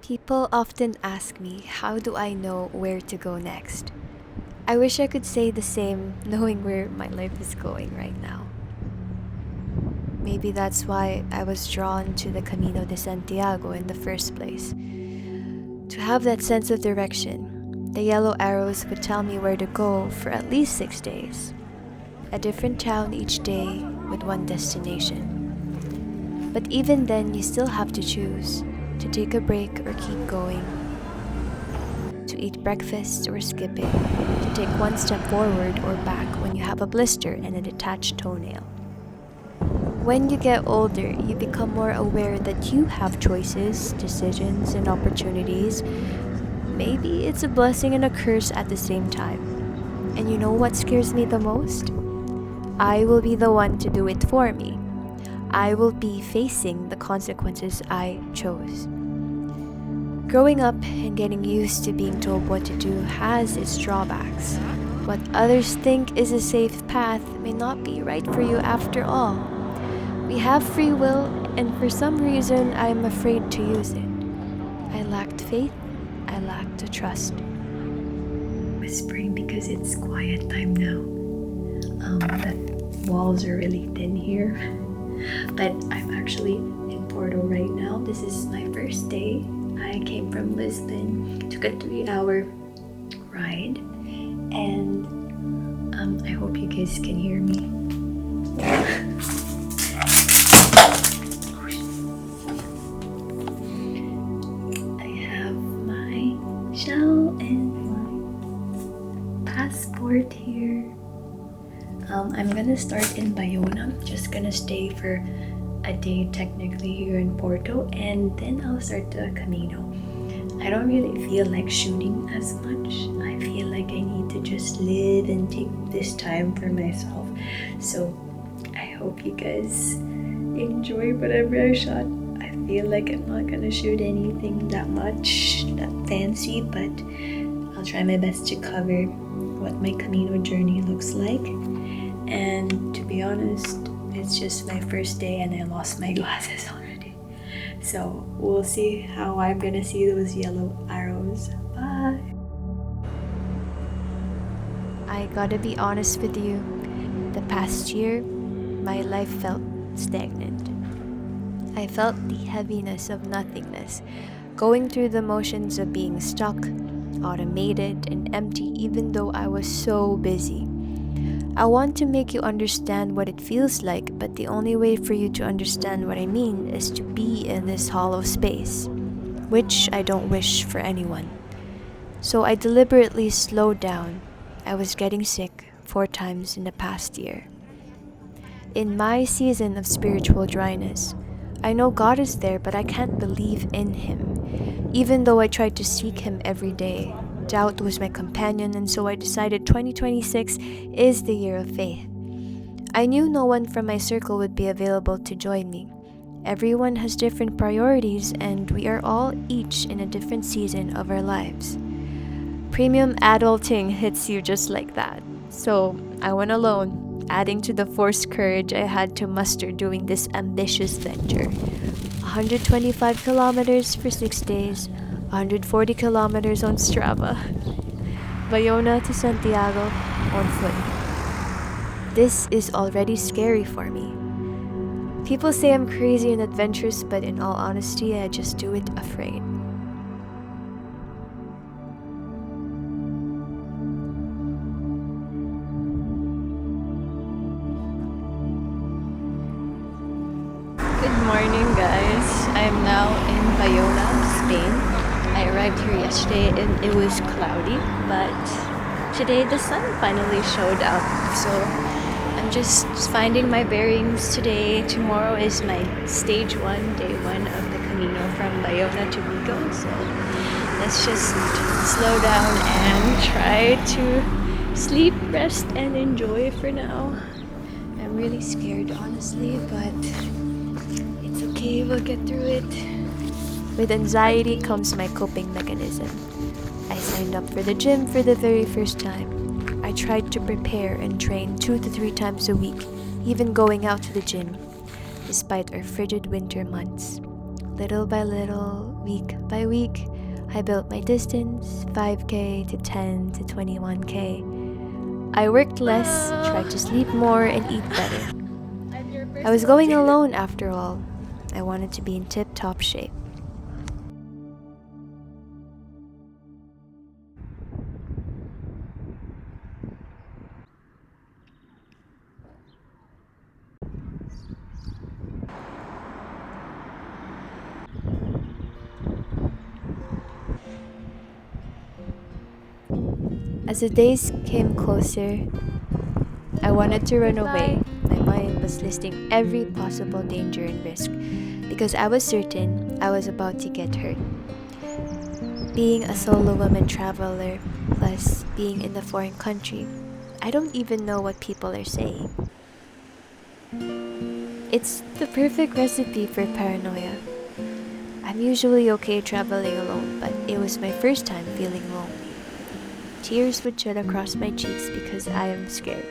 People often ask me, how do I know where to go next? I wish I could say the same, knowing where my life is going right now. Maybe that's why I was drawn to the Camino de Santiago in the first place. To have that sense of direction, the yellow arrows would tell me where to go for at least 6 days. A different town each day with one destination. But even then, you still have to choose to take a break or keep going, to eat breakfast or skip it, to take one step forward or back when you have a blister and a detached toenail. When you get older, you become more aware that you have choices, decisions, and opportunities. Maybe it's a blessing and a curse at the same time. And you know what scares me the most? I will be the one to do it for me. I will be facing the consequences I chose. Growing up and getting used to being told what to do has its drawbacks. What others think is a safe path may not be right for you after all. We have free will, and for some reason, I am afraid to use it. I lacked faith, I lacked trust. Whispering because it's quiet time now. The walls are really thin here. But I'm actually in Porto right now. This is my first day. I came from Lisbon, took a 3-hour ride, and I hope you guys can hear me. I have my shell and my passport here. I'm gonna start in Bayona. Just gonna stay for a day technically here in Porto, and then I'll start the Camino. I don't really feel like shooting as much. I feel like I need to just live and take this time for myself. So I hope you guys enjoy whatever I shot. I feel like I'm not gonna shoot anything that much, that fancy, but I'll try my best to cover what my Camino journey looks like. And to be honest, it's just my first day and I lost my glasses already. So we'll see how I'm gonna see those yellow arrows. Bye! I gotta be honest with you, the past year, my life felt stagnant. I felt the heaviness of nothingness, going through the motions of being stuck, automated, and empty even though I was so busy. I want to make you understand what it feels like, but the only way for you to understand what I mean is to be in this hollow space, which I don't wish for anyone. So I deliberately slowed down. I was getting sick 4 times in the past year. In my season of spiritual dryness, I know God is there, but I can't believe in Him. Even though I tried to seek Him every day, doubt was my companion, and so I decided 2026 is the year of faith. I knew no one from my circle would be available to join me. Everyone has different priorities, and we are all each in a different season of our lives. Premium adulting hits you just like that. So I went alone, adding to the forced courage I had to muster doing this ambitious venture. 125 kilometers for 6 days, 140 kilometers on Strava. Bayona to Santiago on foot. This is already scary for me. People say I'm crazy and adventurous, but in all honesty, I just do it afraid. Good morning, guys. I'm now in Bayona, Spain. I arrived here yesterday and it was cloudy, but today the sun finally showed up. So I'm just finding my bearings today. Tomorrow is my stage 1, day 1 of the Camino from Bayona to Vigo. So let's just slow down and try to sleep, rest, and enjoy for now. I'm really scared, honestly, but it's okay, we'll get through it. With anxiety comes my coping mechanism. I signed up for the gym for the very first time. I tried to prepare and train 2 to 3 times a week, even going out to the gym, despite our frigid winter months. little by little, week by week, I built my distance 5K to 10 to 21K. I worked less, tried to sleep more, and eat better. I was going alone after all. I wanted to be in tip-top shape. As the days came closer, I wanted to run away. My mind was listing every possible danger and risk because I was certain I was about to get hurt. Being a solo woman traveler, plus being in a foreign country, I don't even know what people are saying. It's the perfect recipe for paranoia. I'm usually okay traveling alone, but it was my first time feeling lonely. Tears would shed across my cheeks because I am scared.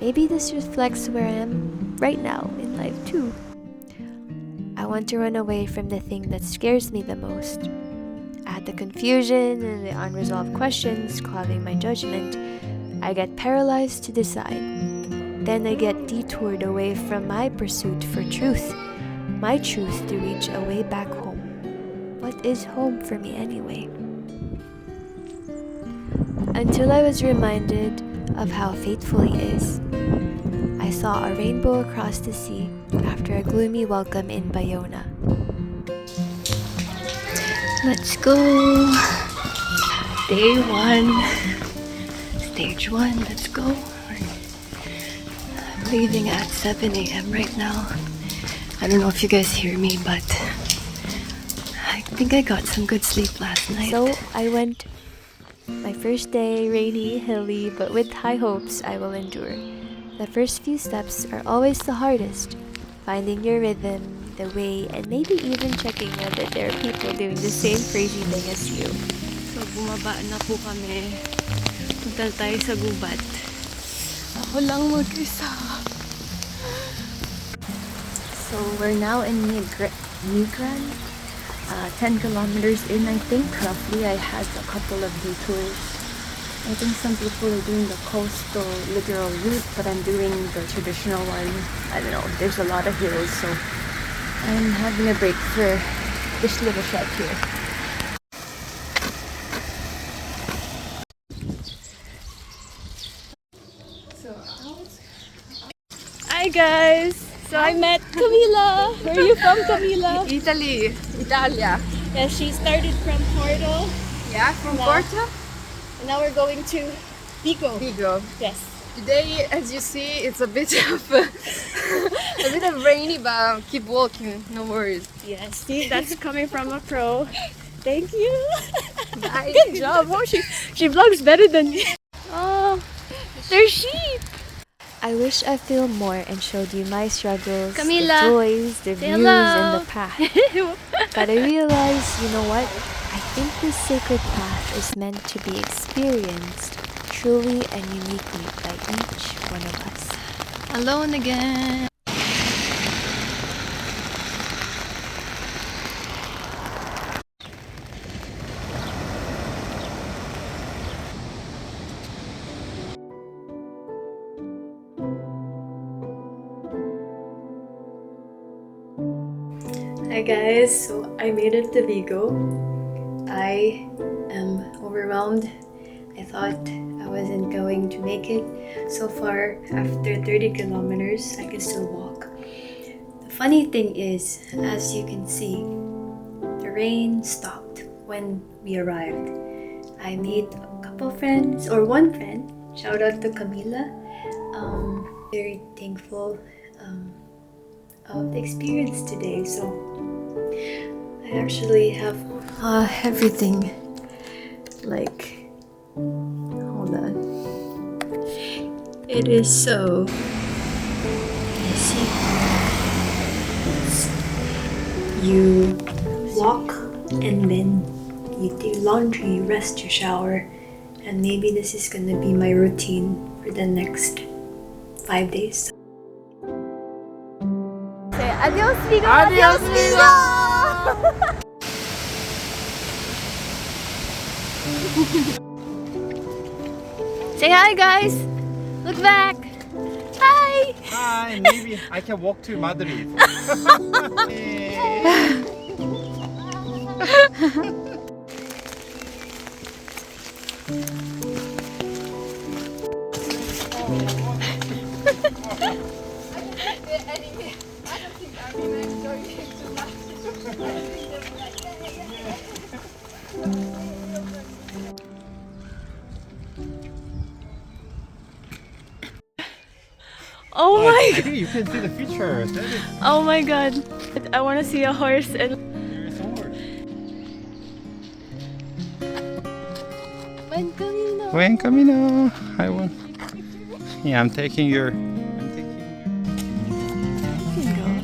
Maybe this reflects where I am right now in life too. I want to run away from the thing that scares me the most. At the confusion and the unresolved questions clouding my judgment, I get paralyzed to decide. Then I get detoured away from my pursuit for truth, my truth to reach a way back home. What is home for me anyway? Until I was reminded of how fateful he is. I saw a rainbow across the sea after a gloomy welcome in Bayona. Let's go! Day 1. Stage 1, let's go. I'm leaving at 7 a.m. right now. I don't know if you guys hear me, but I think I got some good sleep last night. So I went. My first day, rainy, hilly, but with high hopes I will endure. The first few steps are always the hardest. Finding your rhythm, the way, and maybe even checking whether there are people doing the same crazy thing as you. So, bumaba na po kami. Punta tayo sa gubat. Ako lang mag-isa. So, we're now in Migran. 10 kilometers in, I think, roughly. I had a couple of detours. I think some people are doing the coastal literal route, but I'm doing the traditional one. I don't know, there's a lot of hills, so I'm having a break for this little shot here. Hi guys! So I met Camila. Where are you from, Camila? Italy. Italia. Yeah, she started from Porto. Yeah, from Porto. And now we're going to Vigo. Vigo. Yes. Today, as you see, it's a bit of a bit of rainy, but keep walking. No worries. Yes, see, that's coming from a pro. Thank you. Bye. Good job. Oh, she vlogs better than me. Oh, they're sheep. I wish I filmed more and showed you my struggles, Camila, the joys, the views, and the path. But I realized, you know what? I think this sacred path is meant to be experienced truly and uniquely by each one of us. Alone again. Hi guys, so I made it to Vigo. I am overwhelmed. I thought I wasn't going to make it. So far, after 30 kilometers, I can still walk. The funny thing is, as you can see, the rain stopped when we arrived. I made a couple friends, or one friend. Shout out to Camila. Very thankful of the experience today. So I actually have everything. Like, hold on. It is so easy. You walk and then you do laundry, you rest, you shower, and maybe this is gonna be my routine for the next 5 days. Adios, Vigo! Adios, Vigo! Say hi, guys! Look back! Hi! Hi, maybe I can walk to Madrid. Oh my! I think you can see the future. That is Oh my god! I want to see a horse and. serious horse. Buen Camino! Buen Camino. I want. Yeah, I'm taking your. You can go.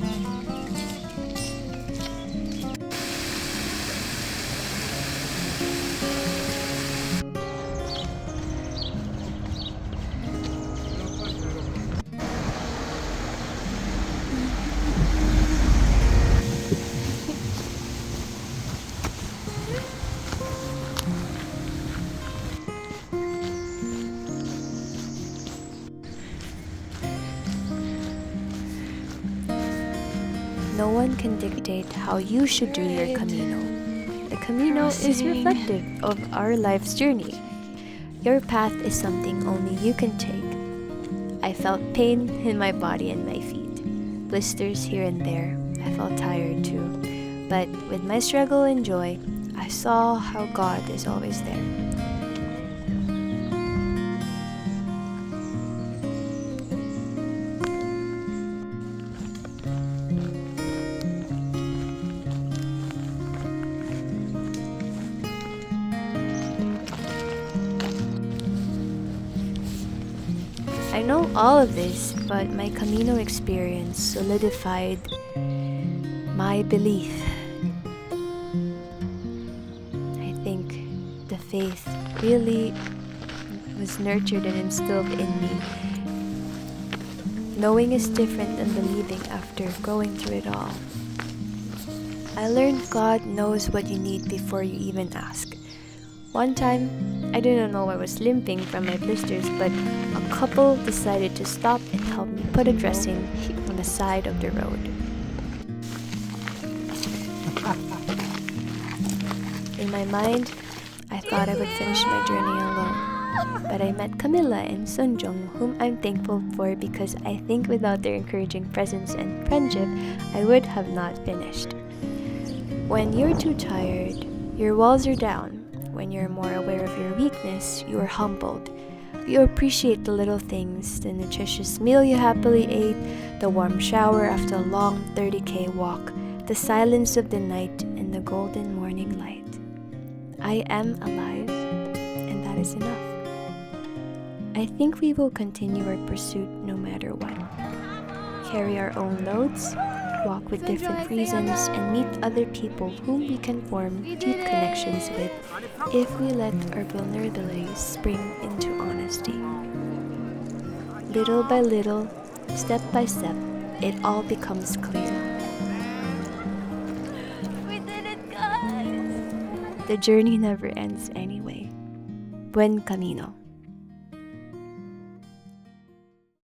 No one can dictate how you should do your Camino. The Camino is reflective of our life's journey. Your path is something only you can take. I felt pain in my body and my feet, blisters here and there. I felt tired too. But with my struggle and joy, I saw how God is always there. I know all of this, but my Camino experience solidified my belief. I think the faith really was nurtured and instilled in me. Knowing is different than believing after going through it all. I learned God knows what you need before you even ask. One time, I didn't know I was limping from my blisters, but a couple decided to stop and help me put a dressing on the side of the road. In my mind, I thought I would finish my journey alone. But I met Camila and Seonjung, whom I'm thankful for because I think without their encouraging presence and friendship, I would have not finished. When you're too tired, your walls are down. When you're more aware of your weakness, you are humbled. You appreciate the little things, the nutritious meal you happily ate, the warm shower after a long 30K walk, the silence of the night, and the golden morning light. I am alive, and that is enough. I think we will continue our pursuit no matter what. Carry our own loads, walk with different reasons, and meet other people whom we can form deep connections with if we let our vulnerabilities spring into honesty. Little by little, step by step, it all becomes clear. We did it, guys! The journey never ends anyway. Buen Camino.